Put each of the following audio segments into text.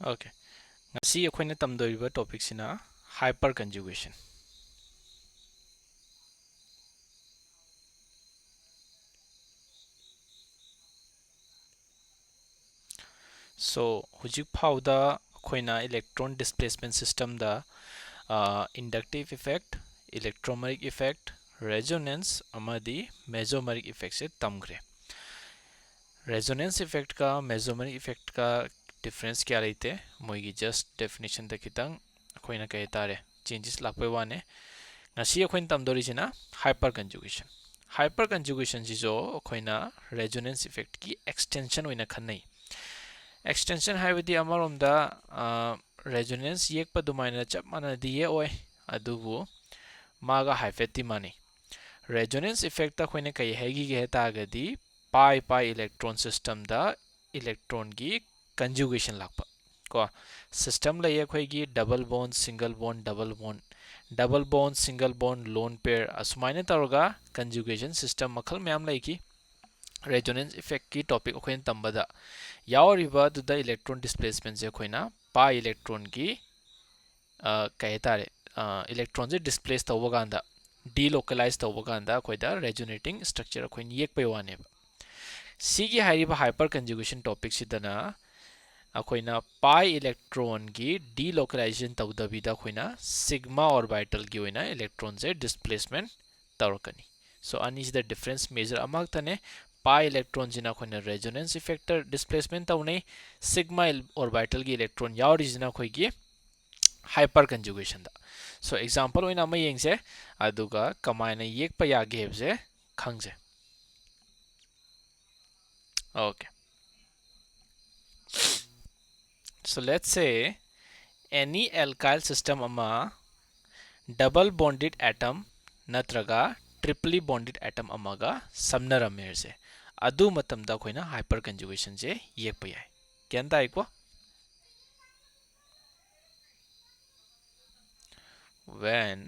Okay. Ngasi akhoi tamdoriba topic sina hyperconjugation. So hujik phauda akhoi electron displacement system da inductive effect, electromeric effect, resonance amadi mesomeric effect se tamgre. Resonance effect ka mesomeric effect ka difference kya रहते मोगी just definition da kitang akhoi na kay tare changes lakpe wane. Ngasi akhoi tamdori sina hyperconjugation. Hyperconjugation jijo akhoi resonance effect ki extension oina khanai. Extension हाइबदी अमरोमदा resonance yekpa dumaina chap mana diye oi adubu maga haifeti mani resonance effect ta khoine kai hegi ge ta gadi pi electron system da electron gi conjugation lakpa ko system la ye khoi gi double bond double bond single bond lone pair asmaine taroga conjugation system makhal myam lai ki resonance effect की topic अखोइन तंबदा यावरिबा दुदा electron displacement जे अखोइना pi electron की कहे तारे electron जे displace तौबा गांदा delocalize तौबा गांदा अखोइदा resonating structure अखोइन येक पे वाने सिगी हाइरिबा hyperconjugation topic सिदना अखोइना pi electron की delocalization तौदबिदा अखोइना sigma orbital की ओइना electron J displacement तौरकनी so ani is the difference measure amak tane pi electron jina khoina resonance effect displacement taune sigma orbital gi electron yauri jina khoi gi hyperconjugation da so example oina ma yengse aduga kamaina yek pa ya ge hebje khangje okay so let's say any alkyl system ama double bonded atom natraga triply bonded atom amaga samnaramherse adu matamda khoina hyperconjugation je yekpa yai kyan tai ko when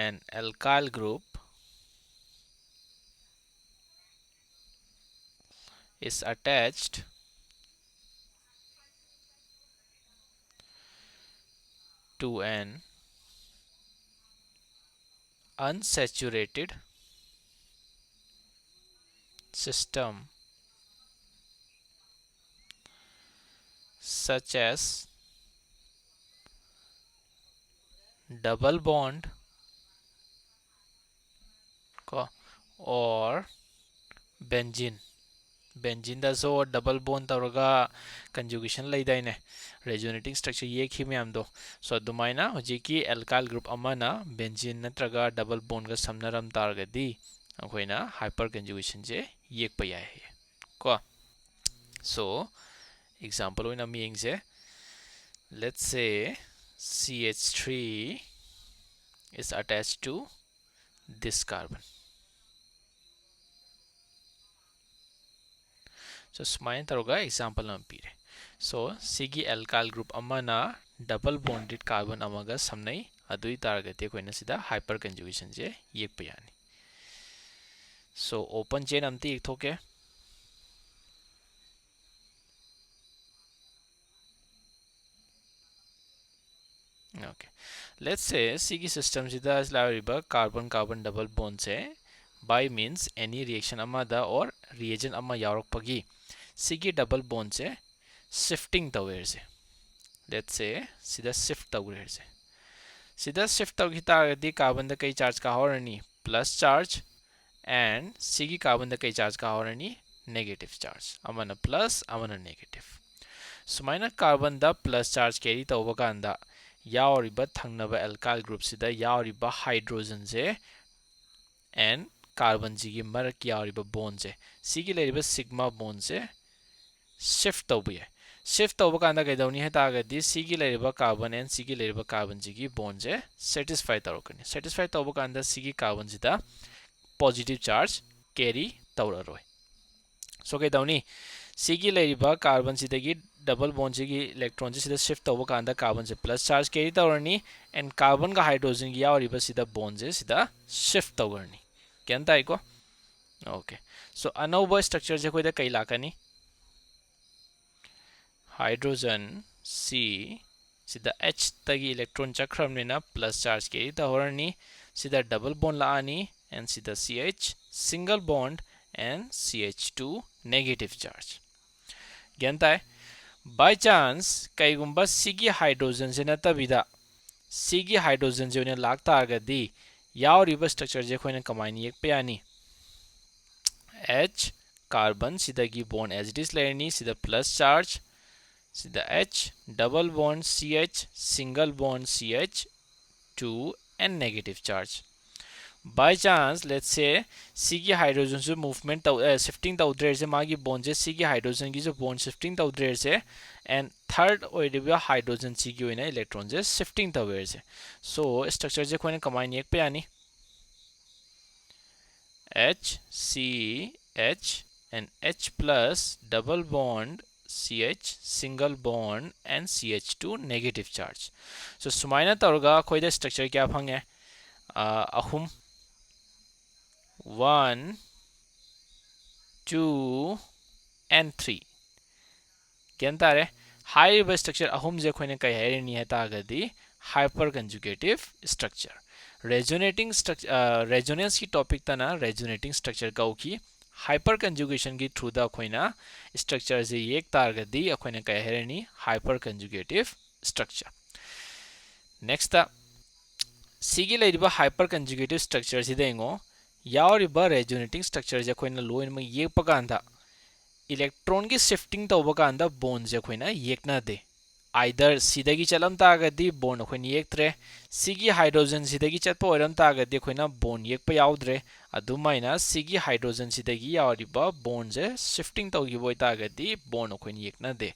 an alkyl group is attached to an unsaturated system such as double bond or benzene benzene da so double bond tawraga conjugation leidaine resonating structure ye khi myam do so adumaina hojiki alkyl group amana benzene natraga double bond ga samnaram targadi akoina hyperconjugation je yekpa yai ko so example oina mi yengse let's say CH3 is attached to this carbon so sumain taroga example nam pire so sigi alkyl group amana double bonded carbon amaga samnai adui targate koina sida hyperconjugation je yekpa yani so open chain amti ikthoke okay let's say sigi system sida slariba carbon carbon double bond se by means any reaction amada or reagent ama yaurokpagi sigi double bond se shifting tawers let's say sida shift tawers sida shift tawgi targadi carbon da kai charge ka horani plus charge and sigi carbon da kai charge ka horani negative charge amana plus amana negative sumaina carbon da plus charge carry tawba kanda yauriba thangnaba alkyl group sida yauriba hydrogen je and carbon ji marak yauriba bond je sigi leriba sigma bond je shift tawba ye shift tawba kanda kaidawni he tagadi sigi leriba carbon and sigi leriba carbon ji bond je satisfy tawrokani satisfy tawba kanda sigi carbon jida positive charge carry tawraroi so kaidawni sigi leriba carbon sidagi double bond ji electron ji sida shift tawba kanda carbon je plus charge carry tawrani and carbon ga hydrogen gi yauriba sida bond je sida shift tawrani kyan tai ko okay so another structure je koida kai lakani hydrogen C सिदा H तगी electron चक्रमनेना plus charge carry तहरनी सिदा double bond लानी and सिदा CH single bond and CH2 negative charge गंता है by chance कईगुंबा सिगी हाइड्रोजन से नतबिदा सिगी हाइड्रोजन से उन्हें लागता आगदी यावरिबा स्ट्रक्चर जे खोइना कमाइन येक यानी H कार्बन सिदगी बॉन्ड एज इट इज लेनी सिदा प्लस चार्ज सिदा H double bond CH single bond CH2 and negative charge by chance let's say सिगी हाइड्रोजन से मूवमेंट शिफ्टिंग तौद्रे से मागी बॉन्ड से सिगी हाइड्रोजन की जो बॉन्ड शिफ्टिंग तौद्रे से एंड थर्ड ओइडिबा हाइड्रोजन सिगी ओइना इलेक्ट्रॉन से शिफ्टिंग तौद्रे से सो स्ट्रक्चर जे कोने कमाइन एक पे यानी H C H and H plus double bond CH single bond and CH2 negative charge so सुमाइना तौरगा खोइदा स्ट्रक्चर क्या फंगे अहुम 1 2 and 3 क्या तारे हाई स्ट्रक्चर अहुम जे खोइने कई हैरनी है तागदी hyper conjugative structure resonating structure resonance की टॉपिक तना रेजोनेटिंग स्ट्रक्चर का की हाइपर कंजुगेशन की थ्रू द खोइना स्ट्रक्चर से एक तारगदी अखोइना कई हैरनी हाइपर कंजुगेटिव स्ट्रक्चर नेक्स्ट सिगी लेरिबा हाइपर कंजुगेटिव स्ट्रक्चर से देंगो यावरिबा रेजोनेटिंग स्ट्रक्चर जे खोइना लोइन में ये पकांदा इलेक्ट्रॉन की शिफ्टिंग तौबा कांदा बॉन्ड जे खोइना येकना दे आइदर सिदगी चलम तागदी बॉन्ड खोइना येक्त्रे सिगी हाइड्रोजन सिदगी चतप ओइरम तागदी खोइना बॉन्ड येकपा याउद्रे अदुमाइना सिगी हाइड्रोजन सिदगी यावरिबा बॉन्ड जे शिफ्टिंग तौगी बोय तागदी बॉन्ड खोइना येकना दे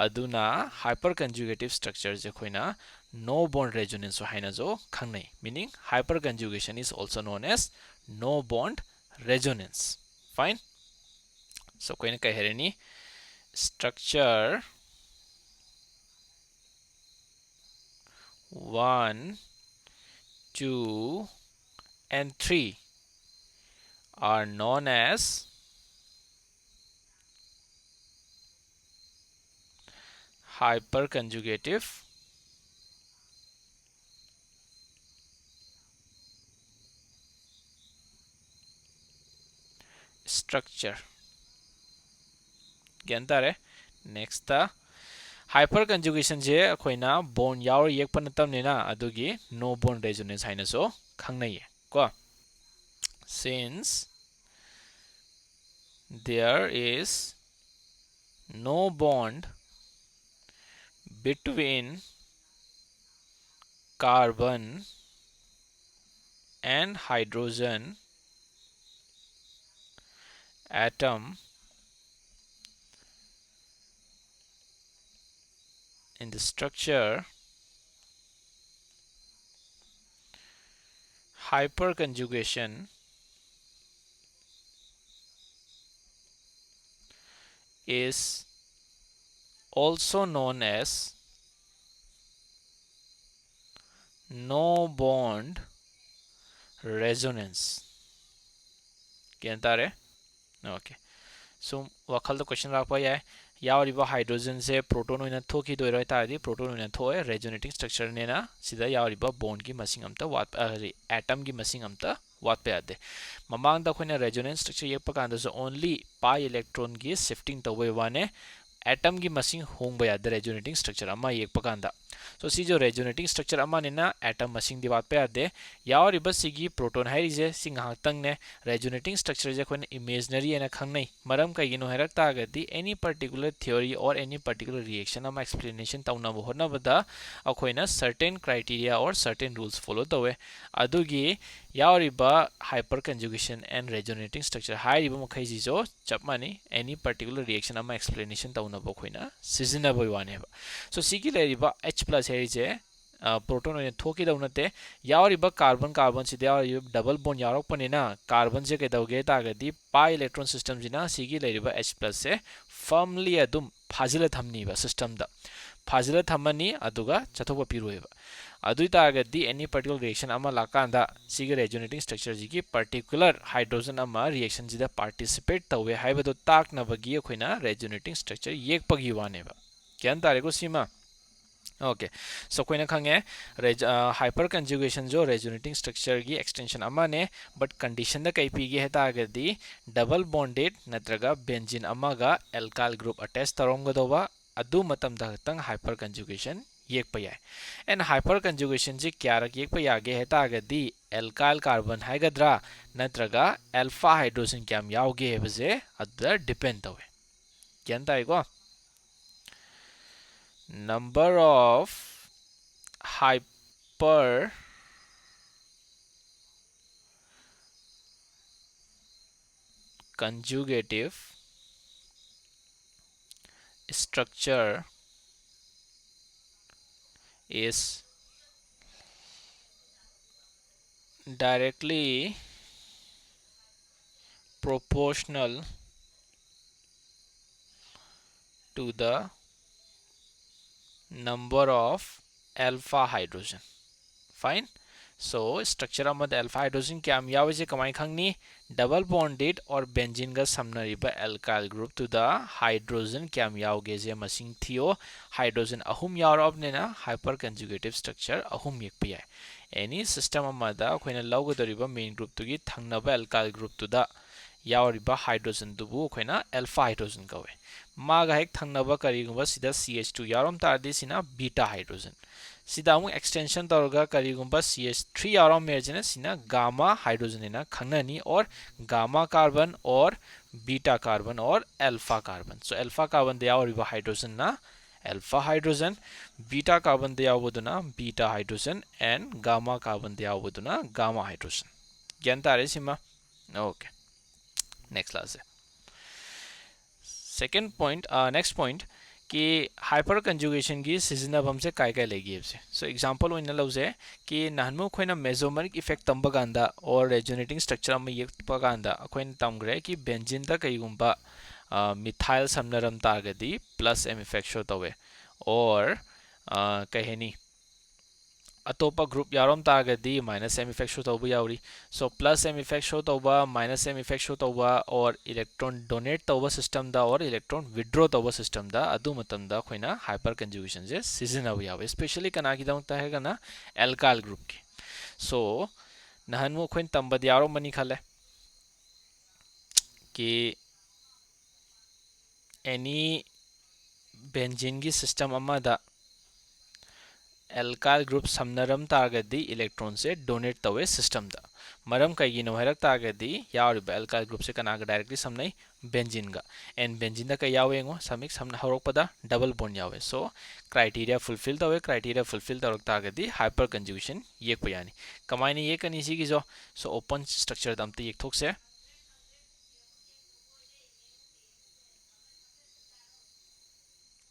अदुना हाइपर कंजुगेटिव स्ट्रक्चर जे खोइना no bond resonance हाइना जो खंगनै meaning hyper conjugation is also known as no bond resonance fine so Koyna कह हेरेनी structure 1 2 and 3 are known as hyperconjugative structure Ganta रे नेक्स्ट हाइपर कंजुगेशन जे अखोइना बॉन्ड यावर येकप नतमनेना अदुगी नो बॉन्ड रेजोनेंस हाइना सो खंगनैये को since there is no bond between carbon and hydrogen atom in the structure hyperconjugation is also known as no bond resonance क्या तारे okay so वखल तो question राख पाया यावरिबा hydrogen से proton ओइना थोकी दोइरो तादी proton ओइना थोए resonating structure नेना सिदा यावरिबा बॉन्ड की मसिंग अमता वाट एटम की मसिंग अमता वाट पे आदे ममांग दा खोइना रेजोनेंस स्ट्रक्चर येक पकांदा सो ओनली पाई इलेक्ट्रॉन की शिफ्टिंग तवे वाने एटम की मसिंग होंगबा यादे रेजोनेटिंग स्ट्रक्चर अमा येक पकांदा सो सी जो रेजोनेटिंग स्ट्रक्चर अमा नेना एटम मसिंग दी वाट पे आदे यावरिबा सिगी प्रोटॉन हाइरिजे सिंग हातंग ने रेजोनेटिंग स्ट्रक्चर जे खोइना इमेजिनरी एना खंगनै मरम कइगिनो हेरक तागदी any particular theory or any particular reaction अमा एक्सप्लेनेशन तौना होनबदा अखोइना certain criteria or certain rules follow तवे अदुगी यावरिबा hyper conjugation and resonating structure हाइरिबा मखै जिजो चपमानी एनी पर्टिकुलर रिएक्शन अमा एक्सप्लेनेशन तौना बखोइना सिजनबय वानेबा सो सिगी लेरिबा H+ हेरिजे प्रोटॉन ओइना थोकी दौनते यावरिबा कार्बन कार्बन सिदा यावरिबा डबल बॉन्ड यावरकपनेना कार्बन जे केदौगे तागदी पाई इलेक्ट्रॉन सिस्टम जिना सिगी लेरिबा H+ से फर्मली अदुम फाजिला थमनीबा सिस्टम दा फाजिला थमनी अदुगा चथोबा पिरोएबा अदुई तागदी एनी पर्टिकुलर रिएक्शन अमा लाकांदा सिगी रेजोनेटिंग स्ट्रक्चर जिगी पर्टिकुलर हाइड्रोजन अमा रिएक्शन जिदा पार्टिसिपेट तवे हाइबदो ताकनबगी अखोइना रेजोनेटिंग स्ट्रक्चर येकपगी वानेबा क्या तारीको सीमा ओके सो कोई खंगे हाइपर कंजुगेशन जो रेजोनेटिंग स्ट्रक्चर की एक्सटेंशन अमाने बट कंडीशन कई पीगे है तागदी डबल बॉन्डेड नत्रगा बेंजीन अमागा एल्काइल ग्रुप अटैच तरोंगदोबा अदु मतमदा खतंग हाइपर कंजुगेशन येकप याय एंड हाइपर कंजुगेशन से क्या रख येकप यागे है तागदी एल्काइल कार्बन हाइगद्रा नत्रगा अल्फा हाइड्रोजन क्या यावगे है बजे अदर डिपेंड तवे क्या ताइको number of hyper conjugative structure is directly proportional to the number of alpha hydrogen. Fine. So structure अमद alpha hydrogen क्या हम यावे से कमाई खंगनी डबल बॉन्डेड और बेंजीन का समनरिबा alkyl group to the hydrogen क्या हम यावगे जे मसिंग थियो हाइड्रोजन अहुम यावरबने ना हाइपर कंजुगेटिव स्ट्रक्चर अहुम येकपि याय एनी सिस्टम अमदा अखोइना लौगदरिबा मेन ग्रुप तुगी थंगनबा एल्काइल ग्रुप टू द यावरिबा हाइड्रोजन दुबु अखोइना अल्फा हाइड्रोजन कवे मागा हेक थंगनबा करिगुबा सिदा CH2 यावरम तारदि सिना बीटा हाइड्रोजन सिदा अमु एक्सटेंशन तौरगा करिगुंबा CH3 यावरम मेरजने सिना गामा हाइड्रोजन हेना खंगननी or gamma carbon or beta carbon or alpha carbon so alpha carbon दे यावरिबा हाइड्रोजन ना अल्फा हाइड्रोजन बीटा कार्बन दे यावबदुना beta hydrogen and gamma carbon दे यावबदुना गामा हाइड्रोजन ज्ञान तारे सिमा ओके नेक्स्ट क्लास है सेकेंड पॉइंट नेक्स्ट पॉइंट कि हाइपर कंजुगेशन की सिजनबम से काय लेगी से सो एग्जांपल ओइन लौजे कि नहनु खोइना मेसोमेरिक इफेक्ट तंबगांदा और रेजोनेटिंग स्ट्रक्चर अम येकपगांदा अखोइन तमग्रे कि बेंजीन दा कईगुंबा मिथाइल समनरम तागदी प्लस एम इफेक्ट शो तवे और कहेनी अतोप ग्रुप यारोम तागदी माइनस एम इफेक्ट शो तब यावरी so plus M effect show तब माइनस एम इफेक्ट शो तब और इलेक्ट्रॉन डोनेट तब सिस्टम दा और इलेक्ट्रॉन विड्रॉ तब सिस्टम दा अदु मतमदा खोइना हाइपर कंजुगेशन जे सिजनब यावे स्पेशली कना की दमता है कना एल्काइल ग्रुप की सो नहनु खोइन तंबद यारो मनी खले कि एनी बेंजीन की सिस्टम अमदा एल्काइल ग्रुप समनरम तागदी इलेक्ट्रॉन से डोनेट तवे सिस्टम दा मरम कईगिनो हैरक तागदी यावरिबा एल्काइल ग्रुप से कनागा डायरेक्टली समनै बेंजीन गा एंड बेंजीन दा कई यावेंगो समिक समना हरोपदा डबल बॉन्ड यावे सो क्राइटेरिया फुलफिल तवे क्राइटेरिया फुलफिल तौरक तागदी हाइपर कंजुगेशन येक यानी कमाइने ये कनी सी की जो सो ओपन स्ट्रक्चर दमते येक थोक से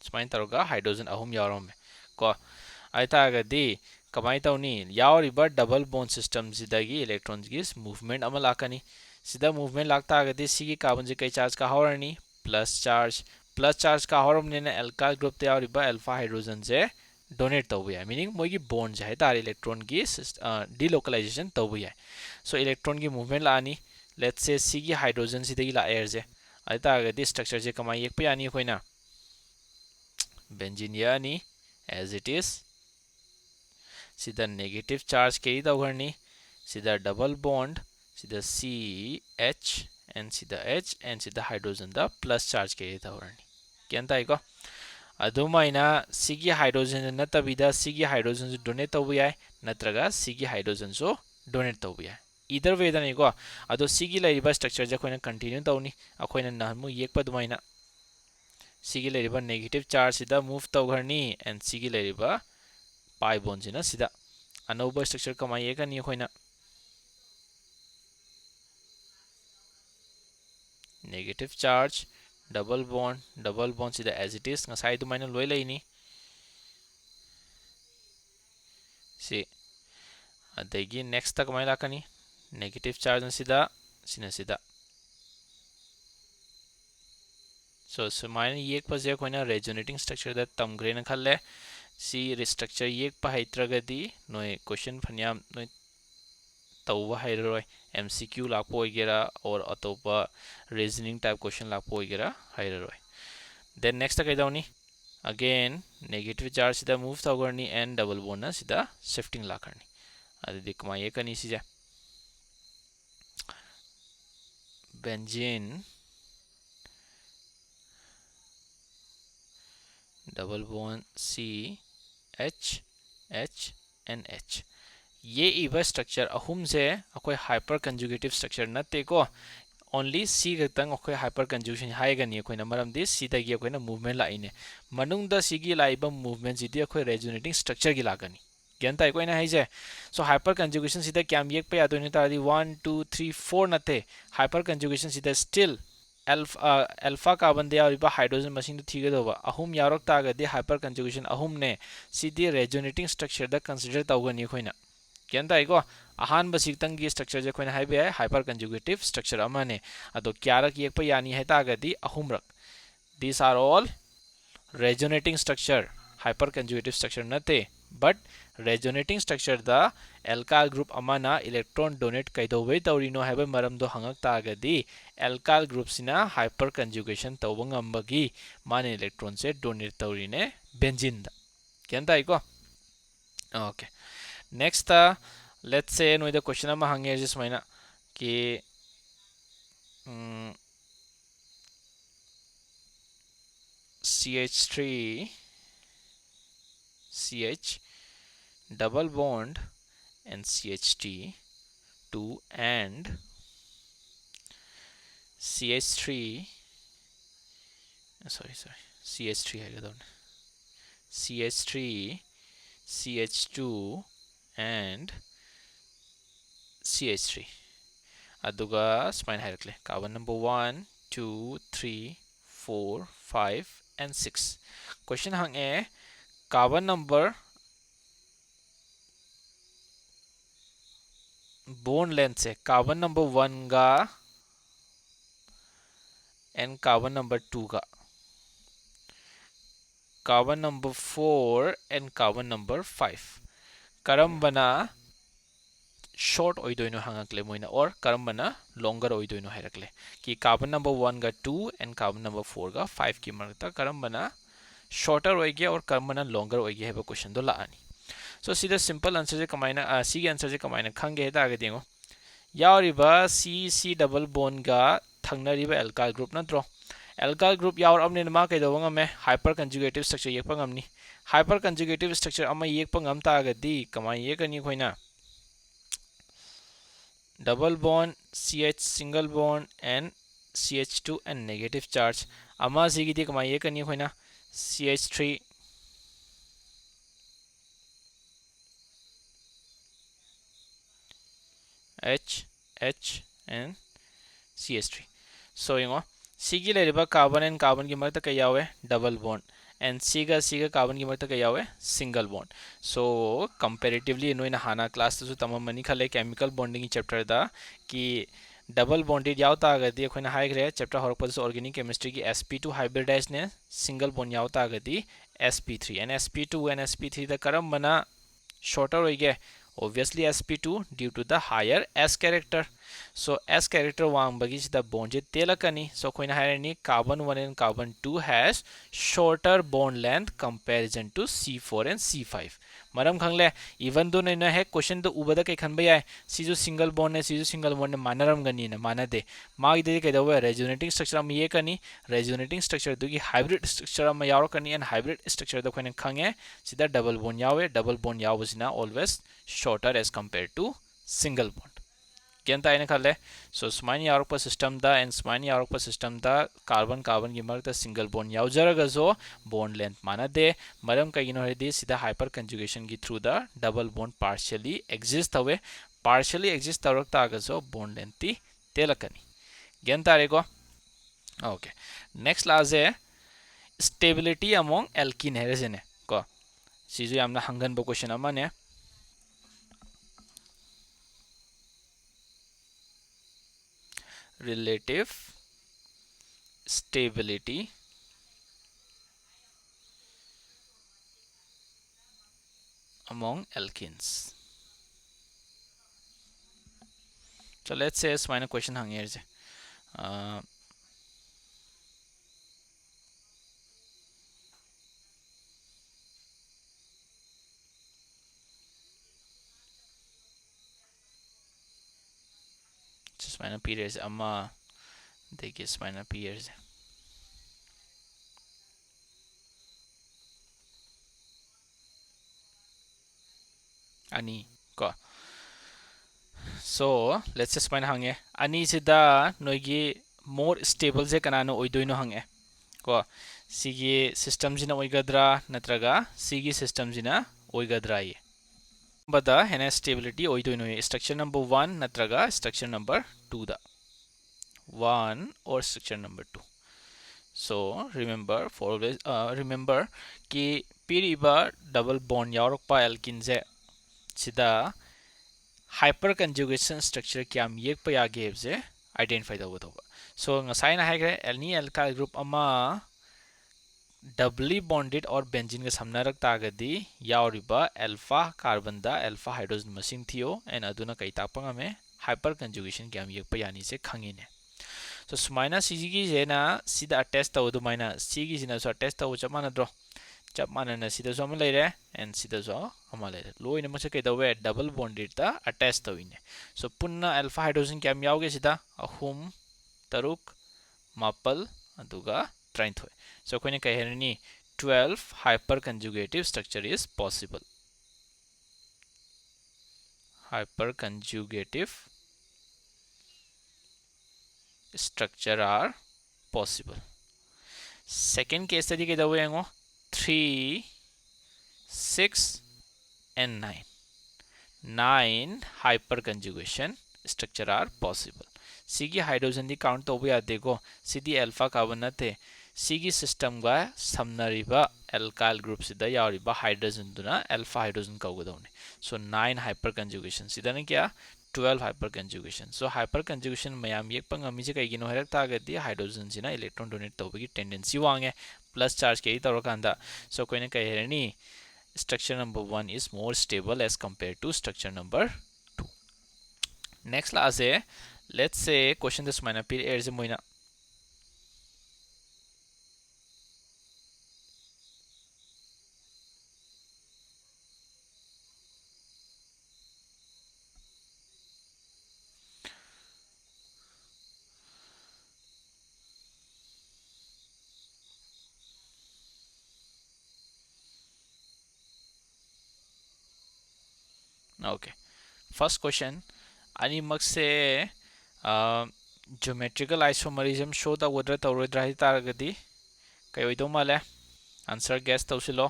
स्माइन तौरगा हाइड्रोजन अहुम यावरम को आइतागदी कमाई तौनी यावरिबा डबल बॉन्ड सिस्टम सिदगी इलेक्ट्रॉन की मूवमेंट अमा लाकनी सिदा मूवमेंट लागतागदी सिगी कार्बन से कई चार्ज का हौरनी प्लस चार्ज का हौरमने एल्काइल ग्रुप ते यावरिबा अल्फा हाइड्रोजन से डोनेट तब याय मीनिंग मोगी बॉन्ड है तार इलेक्ट्रॉन की डिलोकलाइजेशन तब याय सो इलेक्ट्रॉन की मूवमेंट लानी लेट्स से सिगी हाइड्रोजन सिदगी लाएर जे आइतागदी स्ट्रक्चर से कमाई एक पे यानी खोइना बेंजीन यानी एज इट इज सीधा नेगेटिव चार्ज कैरी तौगरनी सीधा डबल बॉन्ड सीधा CH एंड सीधा H एंड सीधा हाइड्रोजन दा प्लस चार्ज कैरी तौगरनी क्या ताइको अदुमाइना सिगी हाइड्रोजन नतबिदा सिगी हाइड्रोजन जो डोनेट तौब याय नत्रगा सिगी हाइड्रोजन जो डोनेट तौब याय इधर वे दनेको अदो सिगी लाइबा स्ट्रक्चर जे खोइना कंटिन्यू तौनी अखोइना नहमु येकपा दुमाइना सिगी लाइबा नेगेटिव चार्ज सिदा मूव तौगरनी एंड सिगी लाइबा पाई बॉन्ड सिना सिदा अनौब स्ट्रक्चर कमाई एकनी अखोइना नेगेटिव चार्ज डबल बॉन्ड सिदा एज इट इज ngasai दुमाइना लोय लेनी सी अदगी नेक्स्ट तक कमाई लाकनी नेगेटिव चार्ज सिदा सिदा सो सुमाइना येक पजे खोइना रेजोनेटिंग स्ट्रक्चर दा तमग्रेन खल्ले सी स्ट्रक्चर येक पाइत्रगदी नोय क्वेश्चन फन्याम नोय तौबा हाइररोय MCQ लापो होइगेरा और अतोपा रीजनिंग टाइप क्वेश्चन लापो होइगेरा हाइररोय देन नेक्स्ट कइदाउनी again negative charge sida move tawgarni and double bond na sida shifting lakarni adidi kama yekani sija benzene double bond C H H and H ये इबा structure अहुम से अकोई hyper conjugative structure नते को only सी गतंग अकोई hyper conjugation हाइगनी अकोइना मरमदि सी तगी अकोइना movement लाइने मनुंगदा सीगी Laiba movement सिदि अकोई resonating structure गी लागनी ग्यान ताई कोइना हाइजे सो hyper conjugation सिदा क्याम येक पे यादोनि तादि 1 2 3 4 नते हाइपर कंजुगेशन सिदा स्टिल अल्फा कार्बन दे यारिबा हाइड्रोजन मसिंग थीगदोबा अहुम यारक तागदि हाइपर कंजुगेशन अहुम ने सिदि रेजोनेटिंग स्ट्रक्चर दा कंसीडर तौगनी खोइना क्यान ताइको अहान बसितंग की स्ट्रक्चर जे खोइना हाइबे हाइपर कंजुगेटिव स्ट्रक्चर अमाने अदो क्यारक येक पे यानी है तागदि अहुमरक these are all resonating structure hyper conjugative structure nate but resonating structure the alkyl group amana electron donate kaidowei taurino haiba maram do hangak tagadi alkyl group sina hyper conjugation tawbang ambagi mane electron se donate taurine benzene da kyan tai ko okay next let's say no the question ama hange just maina ki CH3 CH double bond and CH3 2 and CH3 sorry CH3 CH3 CH2 and CH3 aduga spine hierarchy carbon number 1 2 3 4 5 and 6 question hang e carbon number bond length से carbon number 1 का and carbon number 2 का carbon number 4 and carbon number 5 करम्बना short oidoino hangakle moina or karambana longer oidoino harakle ki carbon number 1 ga 2 and carbon number 4 ga 5 ki marta karambana shorter oige or karambana longer oige heba question do laani so see the simple answer je kamaina c ge answer je kamaina khange da ga dingo yauriba c double bond ga thangnariba alkyl group natro alkyl group yaur amne ma kai do ngame hyper conjugative structure yekpa ngamni hyper conjugative structure ama yekpa ngam ta ga di kamai yekani khoina double bond CH single bond and CH2 and negative charge ama sigidi kama ye kani khoina CH3 H and CH3 so you know sigi leriba carbon and carbon ki marta kai yawe double bond and C ga carbon की मर्ता क्या हुआ single bond so comparatively इनो इन हाना class तो तमाम मनी खले केमिकल बॉन्डिंग चैप्टर दा कि डबल बॉन्डेड यावता आगदी अखोना हाइग्रे चैप्टर हरपस ऑर्गेनिक केमिस्ट्री की sp2 हाइब्रिडाइज ने सिंगल बॉन्ड यावता आगदी sp3 and sp2 and sp3 द करम बना shorter होइगे obviously sp2 due to the higher s character so s character wang bagi the bond je telakani so koina hairani carbon 1 and carbon 2 has shorter bond length comparison to c4 and c5 maram khangle even though na hai question to ubada kai khan baya si jo single bond ne si jo single bond ne manaram gani na manade mag de kai dawa resonating structure am ye kani resonating structure du ki hybrid structure am yaw kani and hybrid structure da koina khange sida double bond yawe double bond yaw sina always shorter as compared to single bond kenta ina khale so smine yaw system da and smine yaw system da carbon carbon gi marta single bond yaw jaraga zo bond length mana de maram kai no hedi sida hyper conjugation gi through the double bond partially exist awe partially exist tarak ta ga zo bond length ti telakani kenta re ko okay next class है stability among alkene है रेजने को सीजो हमना हंगन बो question Amane relative stability among alkenes so let's say is minor question hang here je. सुमाइना period अमा देखिए सुमाइना period अनि को so let's just सुमाइना हंगे अनि सिदा नोगी मोर स्टेबल से कनानो ओइदोइनो हंगे को सिगी सिस्टम जिना ओइगद्रा नत्रगा सिगी सिस्टम जिना ओइगद्रा ये बदा हेना स्टेबिलिटी ओइदोइनो ये स्ट्रक्चर नंबर 1 नत्रगा स्ट्रक्चर नंबर 2 दा 1 or structure number 2 so remember कि पीरिबा डबल बॉन्ड यावरकपा एल्किन जे सिदा हाइपर कंजुगेशन स्ट्रक्चर क्या येकपा यागे जे आइडेंटिफाई तौगदौबा सो ngसाइना हाइग्रे एल्नी एल्काइल ग्रुप अमा डबली बॉन्डेड और बेंजीन का समनरक तागदी यावरिबा अल्फा कार्बन दा अल्फा हाइड्रोजन मसिंग थियो एंड अदुना कई तापंगा में हाइपर कंजुगेशन क्या येकपा यानी से खंगिने so सुमाइना सिगी जेना सिदा अटैच तौदु माइना सिगी जिना सो अटैच तौ चमाना द्रो चमाना सिदा सो अमा लेरे एंड सिदा सो अमा लेरे लोइना मसे कइदवे डबल बॉन्डेड ता अटैच तौइने सो पुन्ना अल्फा हाइड्रोजन क्या यावगे सिदा अहुम तरुक मापल अदुगा 33 so कोइने कहेरनी 12 hyper conjugative structure is possible hyper conjugative structure are possible second case study के दवे हैं 3 6 and 9 hyper conjugation structure are possible सिगी हाइड्रोजन दी काउंट तो याद देखो सीधी अल्फा कार्बन नते सिगी सिस्टम गा समनरिबा एल्काइल ग्रुप सिदा यावरिबा हाइड्रोजन दुना अल्फा हाइड्रोजन कौगदौने सो 9 हाइपर कंजुगेशन सिदा ने क्या 12 hyper conjugation so hyper conjugation मयाम येक पंगमी जे कइगिनो हरक तागदी हाइड्रोजन सिना इलेक्ट्रॉन डोनेट तौबगी टेंडेंसी वांगे प्लस चार्ज के तौरकांदा सो कोइने कहेरनी structure number 1 is more stable as compared to structure number 2 next last है let's say question this minor period air je moina okay first question ani mak se geometrical isomerism show the whether tawrodra hi taragadi kai oido male answer guess tawsilo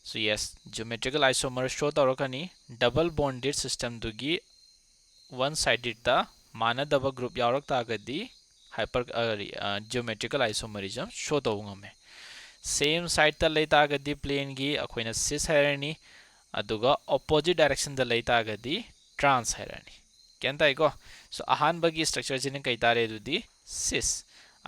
so yes geometrical isomer show tawrakani double bonded system dugi one sided ta manadaba group yarak tagadi hyper geometrical isomerism show tawngame same side ta lei tagadi plane gi akoina cis hairani अदुगा opposite direction दा लैता गदी trans हैरानी Kenta eco सो अहान बगी structure जिने कई तारे दुदी cis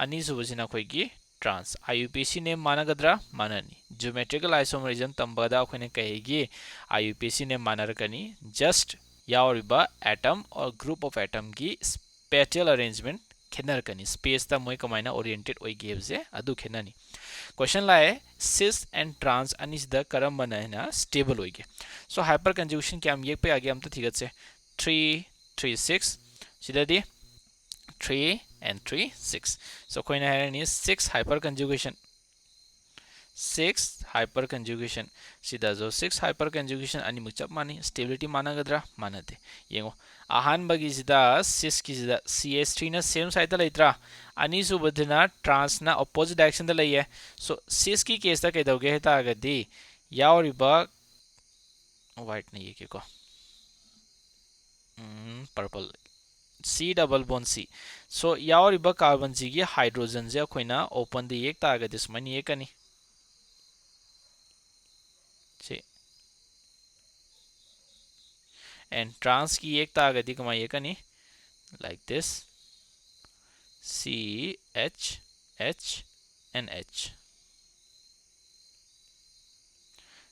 अनि सुबजिना खोइगी trans IUPAC ने माना गदरा माननी geometrical isomerism तंबदा खोने कहेगी IUPAC ने माना रकनी just यावरिबा atom और group of atom की spatial arrangement खेनर कनी space ता मोय कमाइना oriented ओइ गेव जे अदु खेननी क्वेश्चन लाए cis and trans अनिसदा करम बनाना स्टेबल होइगे सो हाइपर कंजुगेशन क्या हम ये पे आगे हम तो ठीक है 3 3 6 सीधा दी 3 and 3 6 सो कोई ना है नहीं 6 हाइपर कंजुगेशन 6 हाइपर कंजुगेशन सीधा जो 6 हाइपर कंजुगेशन अनि मुचप मानी स्टेबिलिटी माना गदरा मानते येंगो आहान बगी सिदा cis की सिदा CH3 ना सेम साइड लेत्रा अनि सुबधना ट्रांस ना अपोजिट डायरेक्शन दा लइए सो cis की केस दा कइदोगे हेता आगदी यावरिबा व्हाइट नहीं है के को purple C double bond C सो यावरिबा कार्बन जी की हाइड्रोजन जे खोइना ओपन दी एक ता आगदी स्मनी एक कनी and trans की एक ता आगदी कमा ये कनी like this C H H and H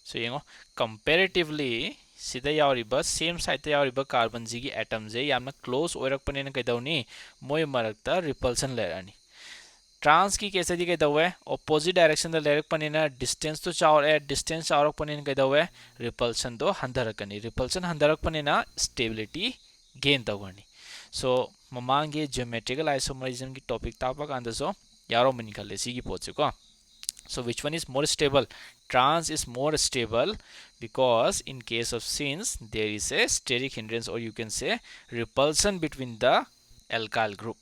so येंगो comparatively सिदा यावरिबा सेम साइड यावरिबा कार्बन जी की एटम जे यामना क्लोज ओइरकपने न कइदौनी मोय मरकता रिपल्सन लेरानी ट्रांस की कैसे दी कइदौवे ऑपोजिट डायरेक्शन द लेरकपने न डिस्टेंस तो चावर ए डिस्टेंस चावरकपने न कइदौवे रिपल्सन तो हंदरकनी रिपल्सन हंदरकपने न स्टेबिलिटी गेन तगोनी सो ममांगे geometrical isomerism की टॉपिक तापा कांदा सो यारो मनी खले सिगी पोचे को. So which one is more stable? Trans is more stable because in case of since there is a steric hindrance, or you can say repulsion between the alkyl group.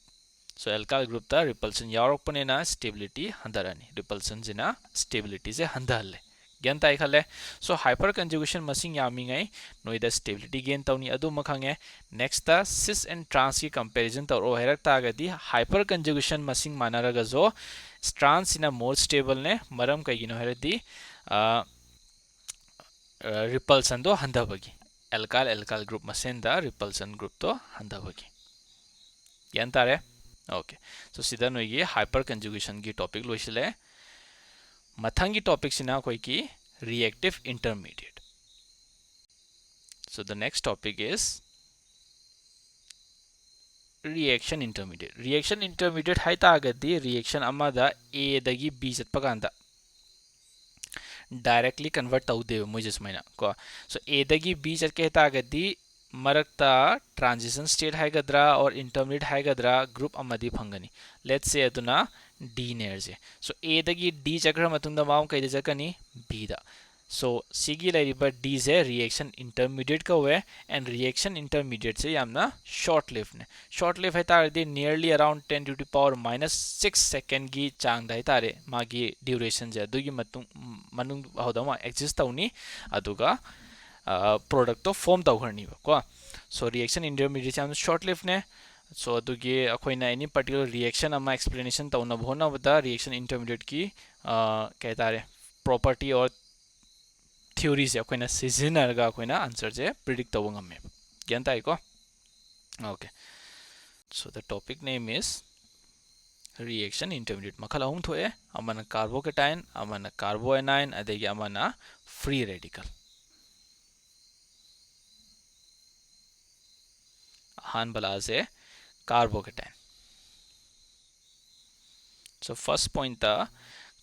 So alkyl group ta repulsion yaurokpane na stability handarani, repulsion jina stability se handalle. Gyan tai khale. So hyperconjugation masing yamingai noida stability gain tawni adu makhange. Next ta cis and trans ki comparison tawro herak tagadi hyperconjugation masing manaraga zo trans ina more stable ne maram kaigino heradi repulsion do handabagi, alkyl group masen da repulsion group to handabagi. Gyan tare. Okay, so sida noigi hyperconjugation ki topic loisile. Mathangi topic sina koi ki reactive intermediate. So the next topic is reaction intermediate. Reaction intermediate hai tagadi reaction amada A dagi B chatpa kanda directly convert tawde moje smaina ko. So A dagi B chatke tagadi marakta transition state haigadra or intermediate haigadra group amadi phangani. Let's say aduna D nerje. So A dagi D chakra matunda maum kaida jakani B da. So sigi lariba D se reaction intermediate ka हुए and reaction intermediate se yamna short lived ne. Short lived hai tare de nearly around 10 to the power minus 6 second gi chang dai tare magi duration je du gi matung manung hodama exist tawni aduga product to form tawharni ko. So reaction intermediate yamna short lived ne. So adugi akoina any particular reaction ama explanation tawna bhona bada reaction intermediate ki kya tare property or theory se akoina sizinarga akoina answer je predict tawang amme. Gyan tai ko. Okay, so the topic name is reaction intermediate. Makhala hum thoe amana carbocation, amana carboanion, adegi amana free radical. Han bala se carbocation. So first point ta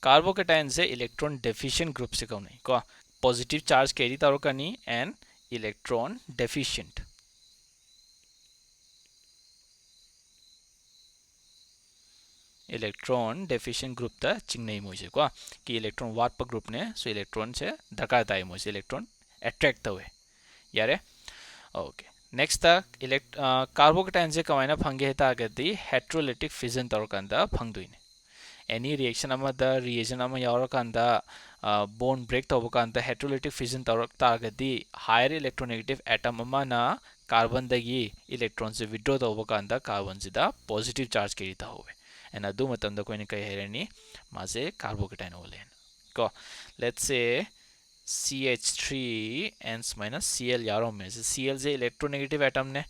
carbocation se electron deficient group se kaun nahi ko. Positive charge carry taro kani and electron deficient. Electron deficient group ता चिंग नहीं मोजे को कि electron वाट पर group ने सो electron से धक्का ताई मोजे इलेक्ट्रॉन अट्रैक्ट हुए यारे. ओके, नेक्स्ट ता कार्बोकेटाइन से कमाइना फंगे ता गति हेटेरोलिटिक फिजन तौर कंदा फंगदुइने. एनी रिएक्शन अमा द रिएजन अमा यावर कंदा बॉन्ड ब्रेक तौर कंदा हेटेरोलिटिक फिजन तौर ता गति हायर इलेक्ट्रोनेगेटिव एटम अमा ना कार्बन दगी इलेक्ट्रॉन से विड्रॉ तौर कंदा कार्बन से दा पॉजिटिव चार्ज कैरी ता हुए and adu matamda koine kai herani mase carbocation olen ko. Let's say CH3 ends minus Cl yaro में से Cl से electronegative atom ने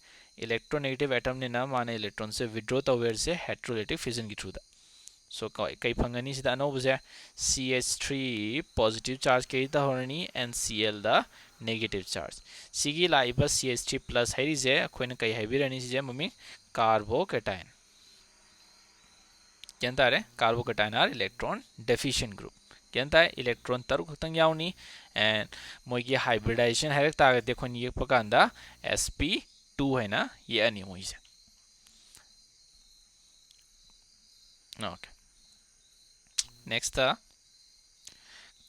electronegative atom ने ना माने electron से withdraw तवेर से heterolytic fission की थ्रू दा. So कई फंगनी से दानो बुझे CH3 positive charge के ता होनी and Cl दा negative charge. सिगी Laiba CH3 plus है रिजे कोई न कई है भी रहनी से मम्मी carbocation. क्या है carbocation are electron deficient group. क्या है इलेक्ट्रॉन तरुक खतंग याउनी एंड मोगी हाइब्रिडाइजेशन है ताकत देखो ये पकांदा sp2 है ना ये अनि हुई से. ओके, नेक्स्ट था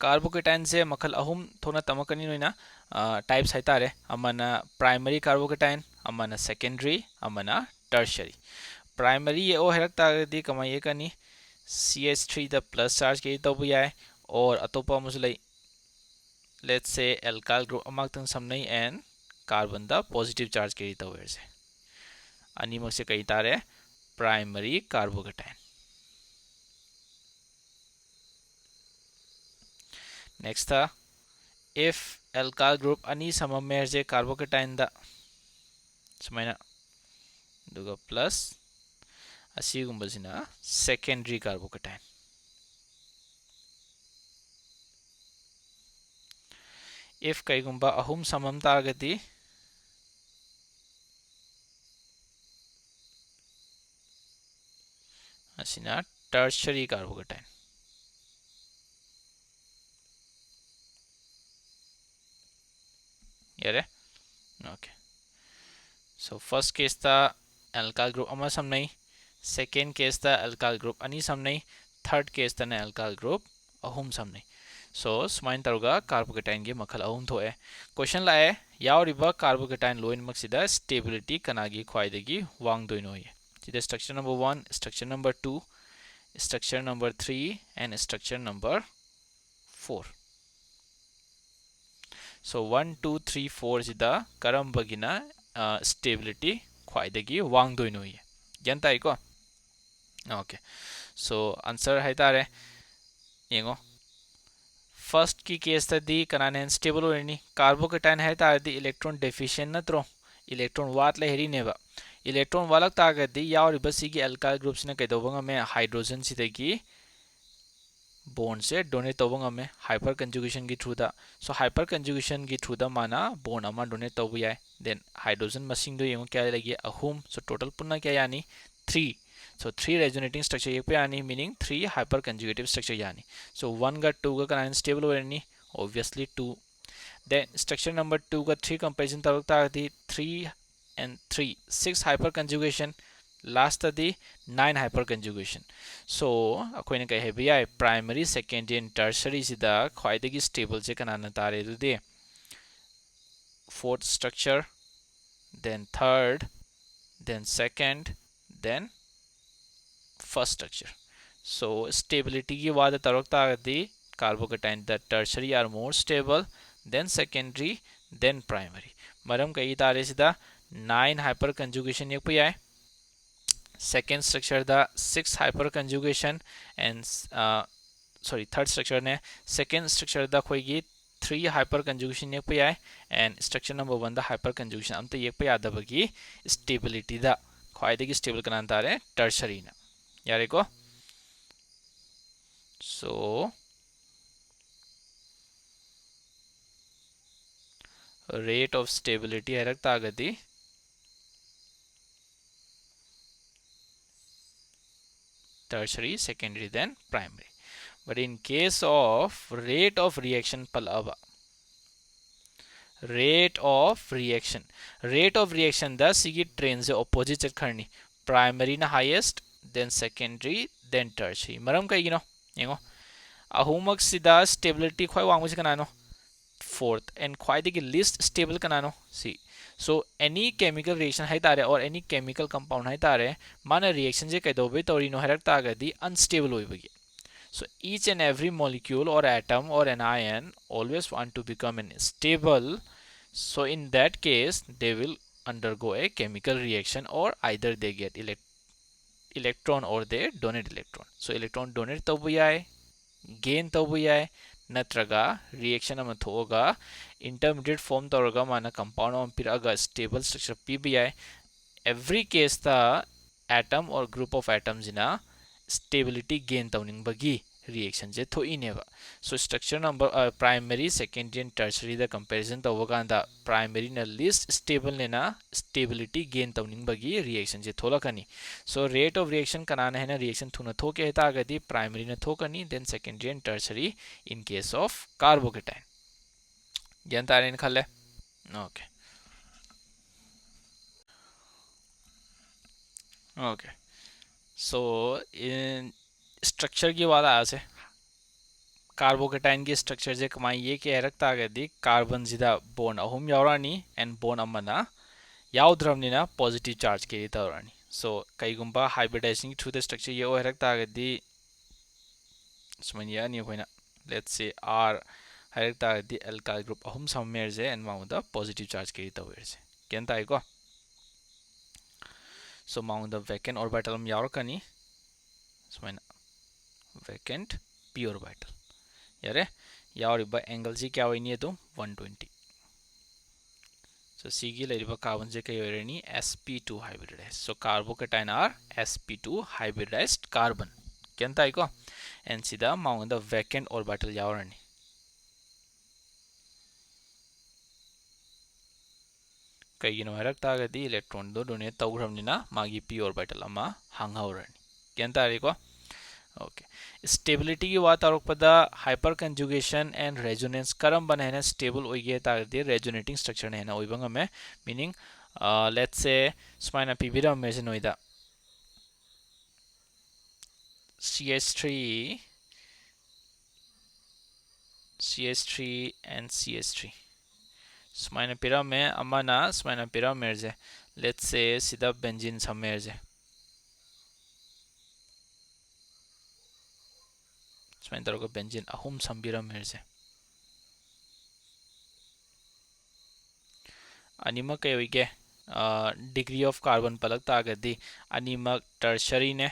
कार्बोकेटाइन से मखल अहुम थोना तमकनी नोइना टाइप्स है तारे अमना प्राइमरी कार्बोकेटाइन अमना सेकेंडरी अमना टर्शियरी. प्राइमरी ये ओ हेरक तागदी कमाई कनी CH3 द प्लस चार्ज के तो भी आए और अतोपा मुझे लेट्स से एल्काइल ग्रुप अमाक्तन समनई and carbon the positive charge के तो वेर से अनिमक से कई तारे प्राइमरी कार्बोकेटाइन. नेक्स्ट था इफ एल्काइल ग्रुप अनि सममेर जे कार्बोकेटाइन द समाइना दुगा प्लस असीगुम्बसिना सेकेंडरी कार्बोकेटाइन. इफ कईगुम्बा अहुम समम तागति असिना टर्शियरी कार्बोकेटाइन. यारे. ओके, सो फर्स्ट केस था alkyl group ama samnai, second case da alkyl group ani samnai, third case da na alkyl group ahum samnai. So sumain taruga carbocation gi makhal ahum thoe. Question lae yauriba carbocation loin maksida stability kanagi khwaidagi wangdoino ye. Sida structure number 1, structure number 2, structure number 3 and structure number 4. So 1 2 3 4 sida karambagina stability khwaidagi wangdoino ye. Gyan tai ko? Okay. So answer haitare yengo. First की case तदी कनाने unstable होनी carbocation है तारदी electron deficient नत्रो electron वाट लेहरी नेबा electron वालक तागदी यावरिबा सिगी alkyl groups ने कैदोबंगा में hydrogen सिदगी bond से donate तोबंगा में hyper conjugation की through दा सो हाइपर कंजुगेशन की थ्रू दा माना बॉन्ड अमा डोनेट तोबु याय देन हाइड्रोजन मसिंग दो येंगो क्या लगी अहुम सो टोटल पुन्ना क्या यानी 3. So 3 resonating structure ये पे आनी meaning 3 hyper conjugative structure यानी. So 1 का 2 का कनाइन stable हो रहनी obviously 2. Then structure number 2 का 3 comparison तब थी 3 and 3 6 hyper conjugation. Last थी 9 hyper conjugation. So अकोई ने कहे भी आए primary, secondary and tertiary सिदा ख्वाइदगी stable से कनाना तारे तो दे. Fourth structure, then third, then second, then first structure. So stability की बात तरक्ता आती carbocation the tertiary are more stable then secondary then primary. मरम कई तारे सिदा 9 hyper conjugation एक पे आए. Second structure the 6 hyper conjugation and third structure ने second structure the कोई की 3 hyper conjugation एक पे आए and structure number 1 the hyper conjugation हम तो एक पे आधा बगी stability दा ख्वाइदे की stable करना तारे tertiary ना यारे को. So rate of stability है रखता आगती tertiary, secondary then primary. But in case of rate of reaction palava rate of reaction the सिगी ट्रेन से opposite चट करनी primary ना highest then secondary then tertiary. मरम कहीं नो येंगो अहुमक सिदा stability ख्वाई वांगु से कनानो fourth and ख्वाई देखी least stable कनानो see. So any chemical reaction है तारे और any chemical compound है तारे माना reaction जे कैदोबे तोरीनो है रखता आगदी unstable होई बगी. So each and every molecule or atom or an ion always want to become stable. So in that case they will undergo a chemical reaction or either they get electron or they donate electron. So electron donate तब याय gain तब याय नत्रगा reaction अम थोगा intermediate form तोरगा माना compound अम फिर अगा stable structure P भी याय. Every case the atom or group of atoms इना stability gain तवनिंग बगी reaction जे थो इनेवा. So structure number primary, secondary and tertiary the comparison तवगा अंदा primary ना least stable ने ना stability gain तवनिंग बगी reaction जे थोला कनी. So rate of reaction कनाना है ना reaction थुना थो के हेता आगदी primary ना थो कनी then secondary and tertiary in case of carbocation. ज्ञान तारे निकाले. Okay. Okay. So in structure की बात आया से कार्बोकेटाइन की स्ट्रक्चर जे कमाई ये के रखता आगदी कार्बन जिदा बॉन्ड अहुम यावरानी एंड बॉन्ड अमना यावद्रमनिना पॉजिटिव चार्ज के तवरानी. सो कईगुंबा हाइब्रिडाइजिंग थ्रू द स्ट्रक्चर ये ओ रखता आगदी सुमनिया नि होइना लेट्स से आर हरकता आगदी अल्काइल ग्रुप अहुम सममेर जे एंड माउंड पॉजिटिव चार्ज के तवर से केंता आइको. सो माउंड वैकेंट ऑर्बिटल में यावरकनी सुमनिना वैकेंट p ऑर्बिटल यारे यावरिबा एंगल जी क्या होइनी तो 120. So सिगी लरिबा कार्बन जे कई होइरनी sp2 hybridized. So carbocation are sp2 hybridized carbon केंता आइको एंड सीधा माउंड द वैकेंट ऑर्बिटल यावरनी कईगिनो हरकता आगदी इलेक्ट्रॉन दो डोनेट तौग्रमनिना मागी p ऑर्बिटल अमा हांगहौरनी केंता आइको. ओके स्टेबिलिटी की बात आरोपदा हाइपर कंजुगेशन एंड रेजोनेंस करम बने है स्टेबल ओइगे तागदे रेजोनेटिंग स्ट्रक्चर ने है ओइबंग में meaning let's say sumana pibiramese noida CH3 CH3 and CH3 sumana pirame amana sumana piramerje let's say sida benzene samerje sumana taroga benzene ahum sambiramerje animak kayuige degree of carbon palak tagadi animak tertiary ne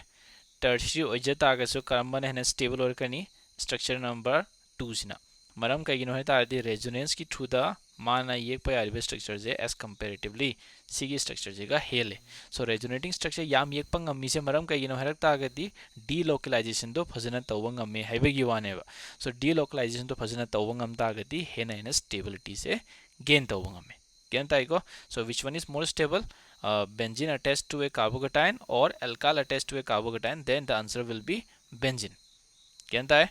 tertiary oje tagasu karambane hena stable orkani structure number 2 sina maram kaigino hai taradi resonance ki through the mana yek pa yaribe structure je as comparatively sigi structure je ga hele so resonating structure yam yek pa ngammi se maram kaigino harak tagadi delocalization do phajana tawwa ngamme haibegi wane ba so delocalization do phajana tawwa ngam tagadi hena hena stability se gain tawwa ngamme gain taiko so which one is more stable benzene attached to a carbocation or alkyl attached to a carbocation then the answer will be benzene gain tai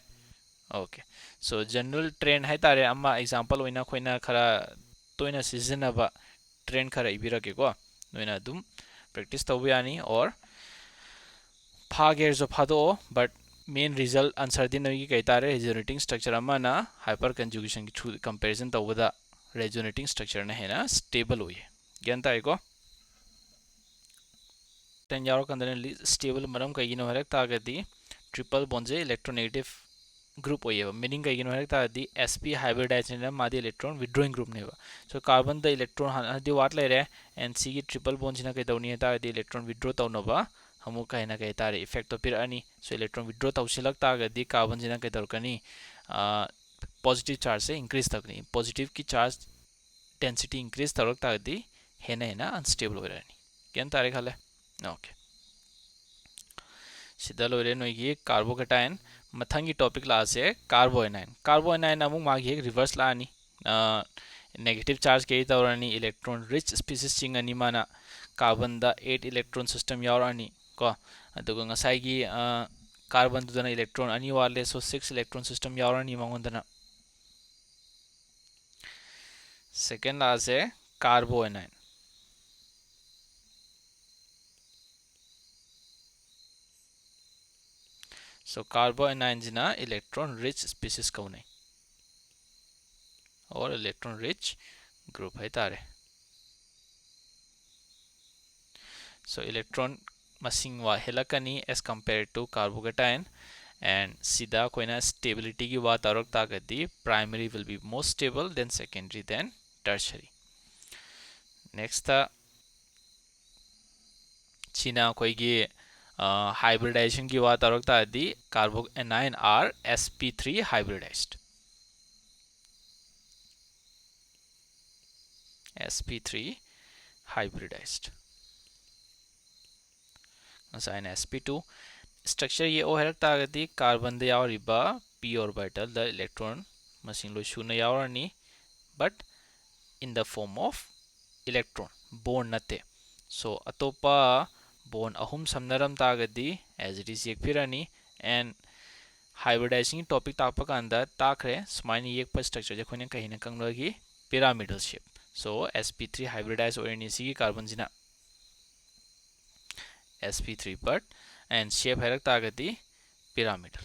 okay so general trend hai tare amma example oina khoina khara toina sizinaba trend khara ibirake ko noina dum practice tawbi ani or phagers of phado but main result answer din gi kai tare resonating structure amma na hyper conjugation ki through comparison tawda resonating structure na hena stable hoye gyan tai ko ten yaro kandane stable maram kai gino harak tagadi triple bond je electronegative group होइए meaning कहीं है तादी sp hybridization है मादी electron withdrawing group ने so carbon the electron हदी वाट ले रहे and सी की triple bond जिना कहीं दौनी है तादी इलेक्ट्रॉन विड्रॉ तौनबा हमु कहीं ना कहीं तारे इफेक्ट तो फिर अनि सो इलेक्ट्रॉन विड्रॉ तौसिलक तागदी कार्बन जिना कहीं दौरकनी पॉजिटिव चार्ज से इंक्रीज तकनी पॉजिटिव की चार्ज डेंसिटी इंक्रीज तौरक तागदी हेना हेना अनस्टेबल हो रहनी क्या तारे खाले ओके सिदा लोरे नोगी कार्बोकेटायन मथंगी टॉपिक लासे कार्बोएनाइन अमुक मागी एक रिवर्स लानी नेगेटिव चार्ज के तौरानी इलेक्ट्रॉन रिच स्पीसीज चिंगनी माना कार्बन द 8 इलेक्ट्रॉन सिस्टम यावरानी को अदुगा ngसाइगी कार्बन दुदना इलेक्ट्रॉन अनि वाले सो 6 इलेक्ट्रॉन सिस्टम यावरानी मंगोंदना सेकंड लासे कार्बोएनाइन so कार्बोएनाइन जिना इलेक्ट्रॉन रिच स्पीसीज कौने और इलेक्ट्रॉन रिच ग्रुप है तारे so electron masing wa helakani as compared to carbocation and sida koina stability ki wa tarok tagadi primary will be more stable then secondary then tertiary next china koi gi hybridization ki wa tarok tagadi carbocation are sp3 hybridized sp3 hybridized assign sp2 structure ye o harak tagadi carbon da yawriba p orbital the electron masing lo shuna yawarani but in the form of electron bond nate so atopa bond ahum samnaram tagadi as it is yekpirani and hybridizing topic takpa kanda takre smine yekpa structure je khoine kahina kanglagi pyramidal shape so sp3 hybridized orani si carbon jina sp3 but and shape harak tagadi pyramidal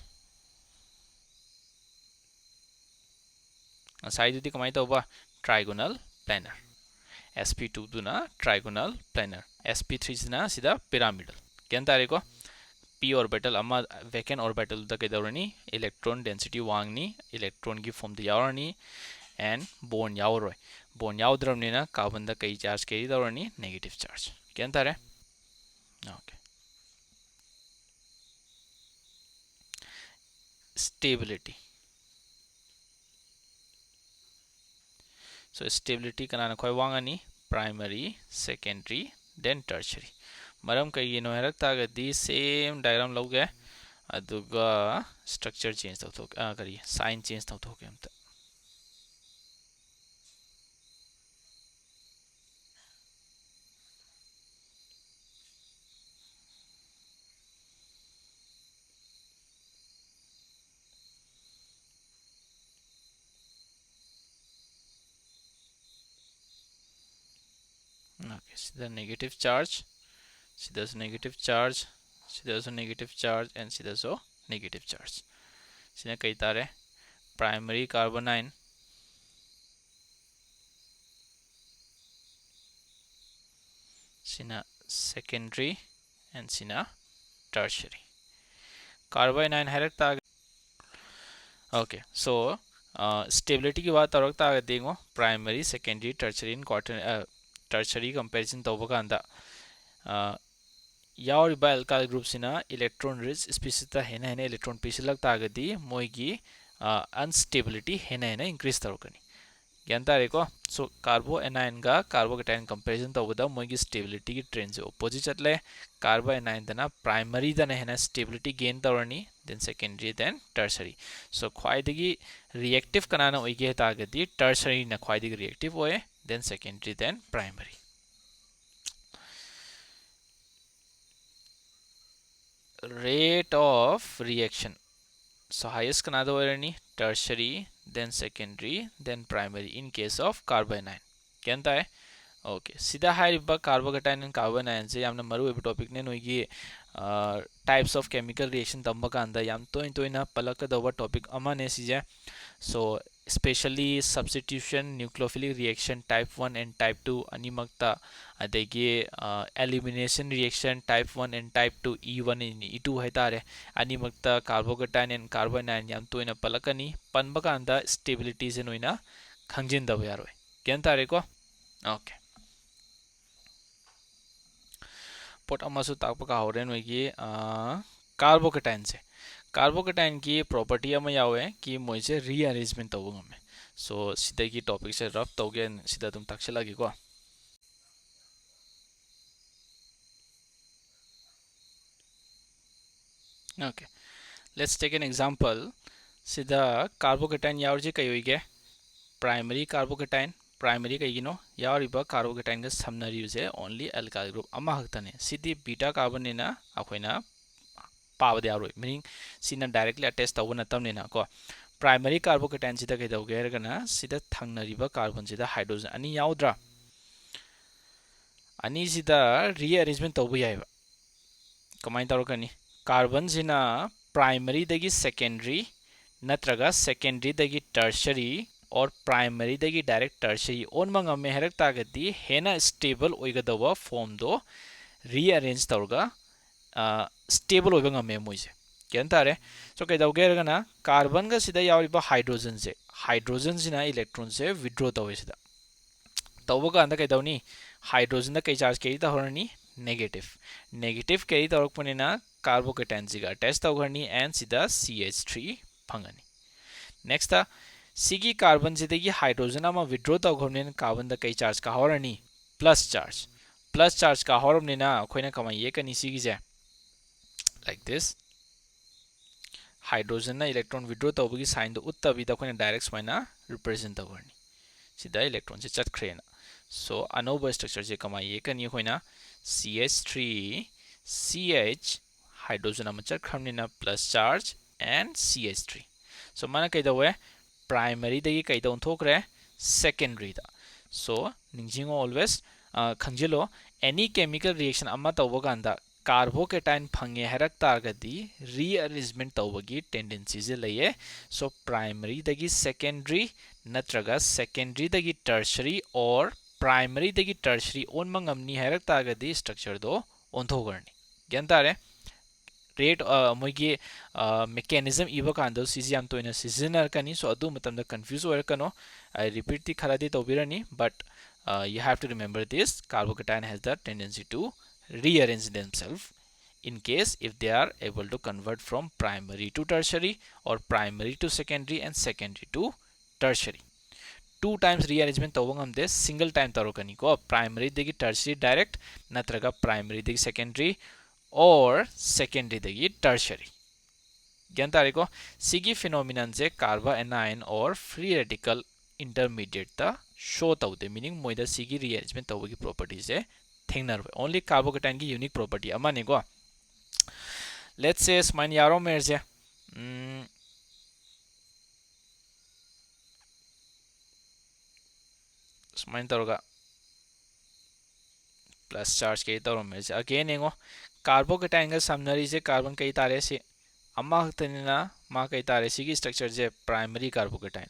side di kamai tawba trigonal planar sp2 duna trigonal planar sp3 jina sida pyramidal kyan tare ko p orbital amma vacant orbital da kedawrani electron density wangni electron gi form da yawarani and bond yawroi bond yawdramni na carbon da kai charge ke dawrani negative charge kyan tare okay stability so stability kanana khoi wangani primary secondary then tertiary maram kai no harak tagadi same diagram loge aduga structure change tawthok kari sign change tawthok amta Okay, sida negative charge, sidasu negative charge, sidasu negative charge, and sidasu negative charge. Sina kai tare primary carbonyl, sina secondary, and sina tertiary. Carbonyl harakta. Okay, so stability की बात तौरक तागदी ngo primary, secondary, tertiary in tertiary comparison तौबा कांदा यावरिबा alkyl group सिना electron rich species ता हेना हेना electron पिसिलक तागदी मोइगी unstability हेना हेना increase तौरकनी ज्ञान तारेको. So carbo anion गा carbocation comparison तौबदा मोइगी स्टेबिलिटी की ट्रेंड से ऑपोजिट चटले. कार्बो एनायन दना प्राइमरी दना हेना स्टेबिलिटी गेन तौरनी, then secondary, then tertiary. So ख्वाइदगी रिएक्टिव कनाना ओइगे तागदी टर्सरी ना ख्वाइदगी रिएक्टिव ओए, then secondary, then primary. Rate of reaction. So highest kanada oirani tertiary, then secondary, then primary in case of carbonyl. Kenta hai? Okay. Sida hairiba carbocation and carbonyl se yamna maru eba topic ne noigi types of chemical reaction tamba kanda yam to ina palaka dawa topic ama ne sije. So especially substitution nucleophilic reaction type 1 and type 2 animakta adagi elimination reaction type 1 and type 2 E1 and E2 haitare animakta carbocation and carbonyl yam to ina palakani panba kanda stability se noina khangjin da yaroi kyan tare ko. Okay, pot amasu takpa ka hore noigi carbocation se carbocation की property अमा यावे कि मोइसे rearrangement तौब ngame. सो सिदगी topic से rough तौगे सिदा तुम ताक्सलागी को. Okay, let's take an example. सिदा carbocation यावजे कई होइगे प्राइमरी कार्बोकेटाइन. प्राइमरी कईगिनो यावरिबा कार्बोकेटाइन का समनरी यूजे ओनली अल्काइल ग्रुप अमा हक्तने सिदी बीटा कार्बन नेना अखोइना पावदे यारोय मीनिंग सिना डायरेक्टली अटैच तौब नतमनेना को. प्राइमरी कार्बोकेटाइन सिदा कइदौगे हरगना सिदा थंगनरिबा कार्बन सिदा हाइड्रोजन अनि याउद्रा अनि सिदा रीअरेंजमेंट तौब याइबा कमाइन तौरकनी. कार्बन सिना प्राइमरी दगी सेकेंडरी नत्रगा सेकेंडरी दगी टर्शियरी और प्राइमरी दगी डायरेक्ट टर्शियरी ओन मंगमे हरक तागदी हेना स्टेबल ओइगदवा फॉर्म दो रीअरेंज तौरगा स्टेबल ओइबा ngame मोइसे क्या तारे. सो कइदौगे हरगना कार्बन गा सिदा यावरिबा हाइड्रोजन सिना इलेक्ट्रॉन से विड्रॉ तौवे सिदा तौबा कांदा कइदौनी हाइड्रोजन दा कई चार्ज कैरी तौरनी नेगेटिव कैरी तौरकपनिना कार्बोकेटाइन सिगा अटैच तौगरनी एंड सिदा CH3 फंगनी. नेक्स्ट सिगी कार्बन सिदगी हाइड्रोजन अमा विड्रॉ तौगरनिन कार्बन दा कई चार्ज का हौरनी प्लस चार्ज का हौरमनिना अखोइना कमा ये कनी सिगी जे like this. हाइड्रोजन ना इलेक्ट्रॉन विड्रॉ तौबगी साइन दो उत्तबीदा अखोइना डायरेक्ट सुमाइना रिप्रेजेंट तौगरनी सिदा इलेक्ट्रॉन से चटख्रेना. सो अनोबा स्ट्रक्चर से कमा ये कनी अखोइना CH3 CH हाइड्रोजन अमा चटख्रमनिना plus charge and CH3. So माना कइदौवे प्राइमरी दगी कइदौ थोकरे सेकेंडरी दा. सो निंजिंगो ऑलवेज खंजिलो एनी केमिकल रिएक्शन अमा तौबा कांदा कार्बोकेटाइन फंगे हरक तारगदी रीअरेंजमेंट तौबगी टेंडेंसी से लइए. सो प्राइमरी दगी सेकेंडरी नत्रगा सेकेंडरी दगी टर्शियरी और प्राइमरी दगी टर्शियरी ओन मंगमनी हरक तागदी स्ट्रक्चर दो ओंथोगरनी ज्ञान तारे. रेट मोइगी मेकेनिज्म इबा कांदो सिजी याम तोइना सिजनरकनी. सो अदु मतमदा कंफ्यूज ओरकनो आई रिपीट दी खरादी तौबिरनी but you have to remember this carbocation has the tendency to rearrange themselves in case if they are able to convert from primary to tertiary or primary to secondary and secondary to tertiary. Two times rearrangement tawangam this single time tarokani ko primary degi tertiary direct natraga primary degi secondary or secondary degi tertiary. ज्ञान तारे को सिगी phenomenon से कार्बा anion और free radical intermediate ता show तौदे meaning मोइदा सिगी rearrangement तौबगी property से थेंगनर only carbocation की unique property अमाने को. Let's say स्माइन यारो मेर से स्माइन तरोगा प्लस चार्ज कई तौरम से अगेन येंगो कार्बोकेटाइन का समनरी से कार्बन कई तारे से अम्मा हक्तनिना मा कई तारे सिगी स्ट्रक्चर जे प्राइमरी कार्बोकेटाइन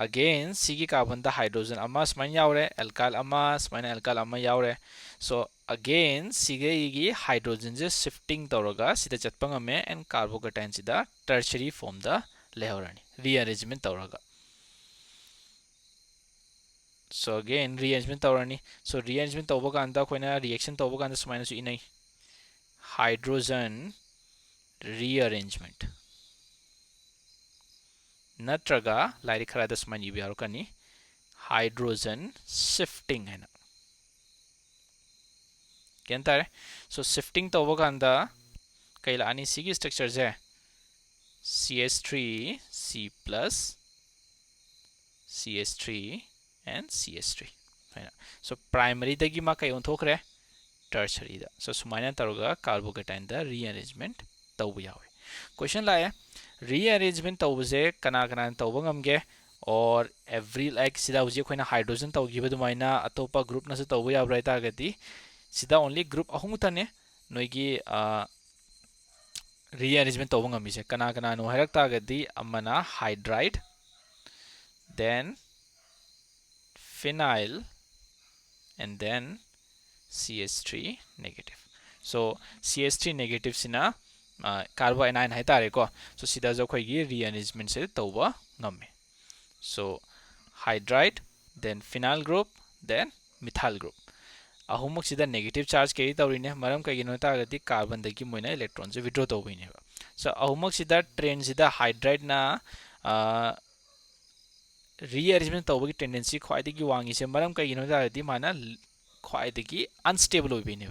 अगेन सिगी कार्बन दा हाइड्रोजन अम्मा स्माइन यावरे एल्काइल अम्मा स्माइन एल्काइल अम्मा यावरे सो अगेन सिगी हाइड्रोजन जे शिफ्टिंग तौरगा सिदा चटपंग में एंड कार्बोकेटाइन सिदा टर्शरी फॉर्म दा लेहरनी rearrangement तौरगा so again rearrangement tawrani so rearrangement tawba kanda koina reaction tawba kanda sumaina su inai hydrogen rearrangement natraga lairi khara da sumaini bi yarokani hydrogen shifting haina kentare so shifting tawba kanda kaila ani sigi structure je ch3 c plus ch3 and ch3 haina so primary dagi ma kai onthokre tertiary da so sumaina taruga carbocation da rearrangement tawbu yawe question la rearrangement tawbuse kana kana tawba ngamge or every like sida huje khoina hydrogen tawgiba dumaina atopa group na se tawbu yabra ta gati sida only group ahum tane noigi rearrangement tawba ngamise kana kana no harak ta gati amana hydride then phenyl and then CH3 negative so CH3 negative sina carboanion hai tare ko so sida jo khoi gi rearrangement se tawba ngamme so hydride then phenyl group then methyl group ahumuk sida negative charge carry tawrine maram kai gino ta gati carbon dagi moina electron se withdraw tawbine so ahumuk sida train sida hydride na rearrangement tawbagi tendency khwaidagi wangi se maram kai gino ta gati mana khwaidagi unstable oibine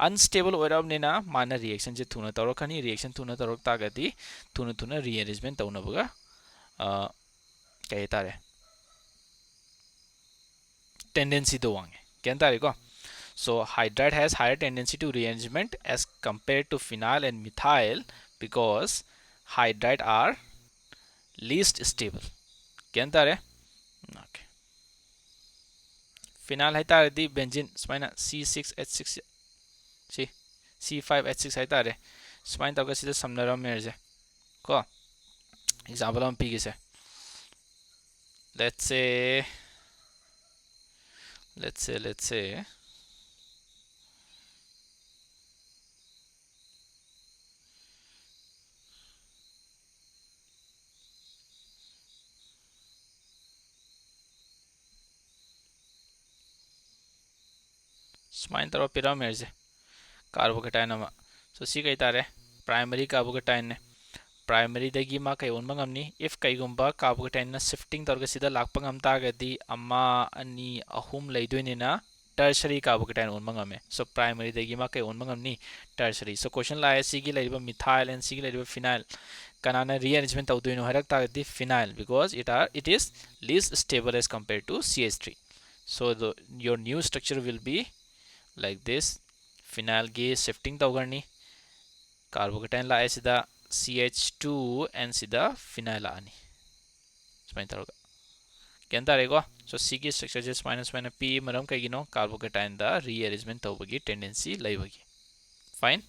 unstable oirabnena mana reaction je thuna tawrakani reaction thuna tawrak ta gati thuna rearrangement tawnabaga kai tare tendency to wange ken tare ko so hydride has higher tendency to rearrangement as compared to phenyl and methyl because hydride are least stable ken tare okay phenyl hai tare di benzene smaina C6H6 si C5H6 hai tare smaina tawga sida samnaram merje ko example am pigi se let's say smain taro pira merje carbocation ama so si kai tare primary carbocation ne primary dagi ma kai on bangamni if kai gumba carbocation na shifting targa sida lakpa ngam ta gadi amma ani ahum leidoine na tertiary carbocation on bangame so primary dagi ma kai on bangamni tertiary so question la si gi leiba methyl and si gi leiba phenyl kanana rearrangement tawdoino harak ta gadi phenyl because it is least stable as compared to CH3 so your new structure will be like this phenyl ge shifting tawgarni carbocation la sida CH2 and sida phenyl ani smain taroga ken tare ko so C gi structure just minus p maram kai gino carbocation da rearrangement tawbagi tendency laibagi fine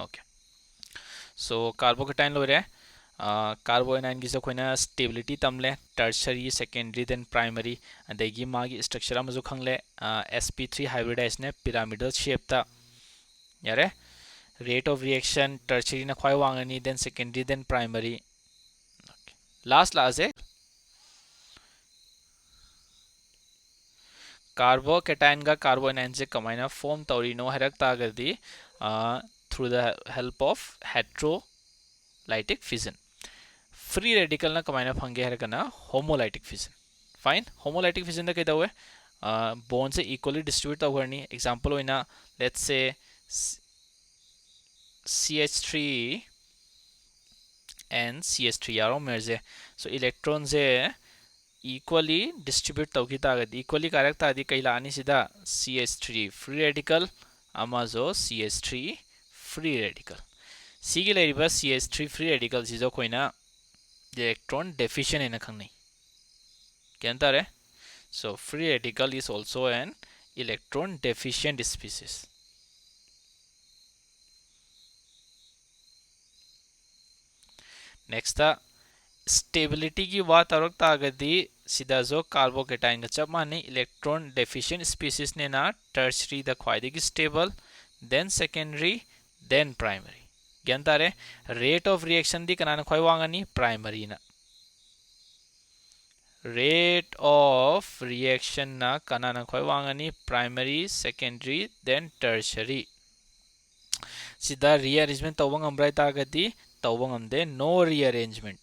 okay so carbocation lo re carboanion gi so khoina stability tamle tertiary secondary then primary adagi magi structure amazu khangle sp3 hybridized ne pyramidal shape ta yare rate of reaction tertiary na khwai wangani then secondary then primary okay. last carbocation ga carboanion se kamaina form taurino harak tagadi through the help of heterolytic fission free radical na kamaina phange harakana homolytic fission fine homolytic fission da kaida hoye bonds se equally distribute tawgarni example hoina let's say CH3 and CH3 yaro merge so electrons equally distribute tawgi tagadi equally correct tadi kaila ani sida CH3 free radical amazo CH3 free radical sigi leriba CH3 free radical sizo koina electron deficient ena khangnai kentare so free radical is also an electron deficient species. Next stability की बात आरक तागदी सिदा जो carbocation का चप माने electron deficient species ने ना tertiary द ख्वाइदगी stable then secondary then primary ज्ञान तारे रेट ऑफ रिएक्शन दी कनाना ख्वाइ वांगनी प्राइमरी ना rate of reaction na kanana khoi wangani primary secondary then tertiary sida rearrangement tawang amrai ta gati tawang amde no rearrangement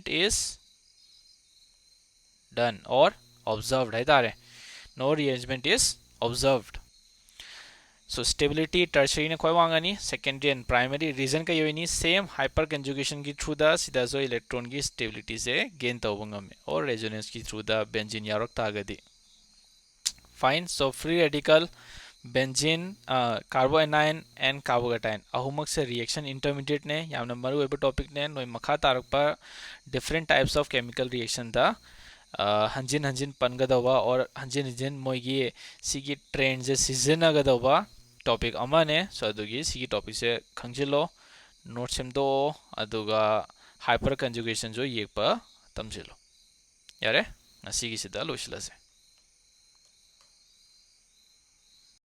is done or observed hai tare no rearrangement is observed. So stability tertiary ने खोई Vangani secondary and primary reason का ये नहीं same hyper conjugation की through the सीधा जो electron की stability से gain तवंगा में और resonance की through the benzene यारों तागदी. Fine. So free radical benzene carboanion and carbocation अहुमक से reaction intermediate ने यहाँ नंबर वो एक topic ने नोई मखा तारक पर different types of chemical reaction था हंजिन हंजिन पनगदवा और हंजिन हंजिन मोगी सिगी ट्रेंड से सीजन अगदवा टॉपिक अमाने सो अदुगी सिगी टॉपिक से खंजिलो नोट सेमदो अदुगा हाइपर कंजुगेशन जो येक पा तमजिलो यारे नसीगी सिदा लोशिलसे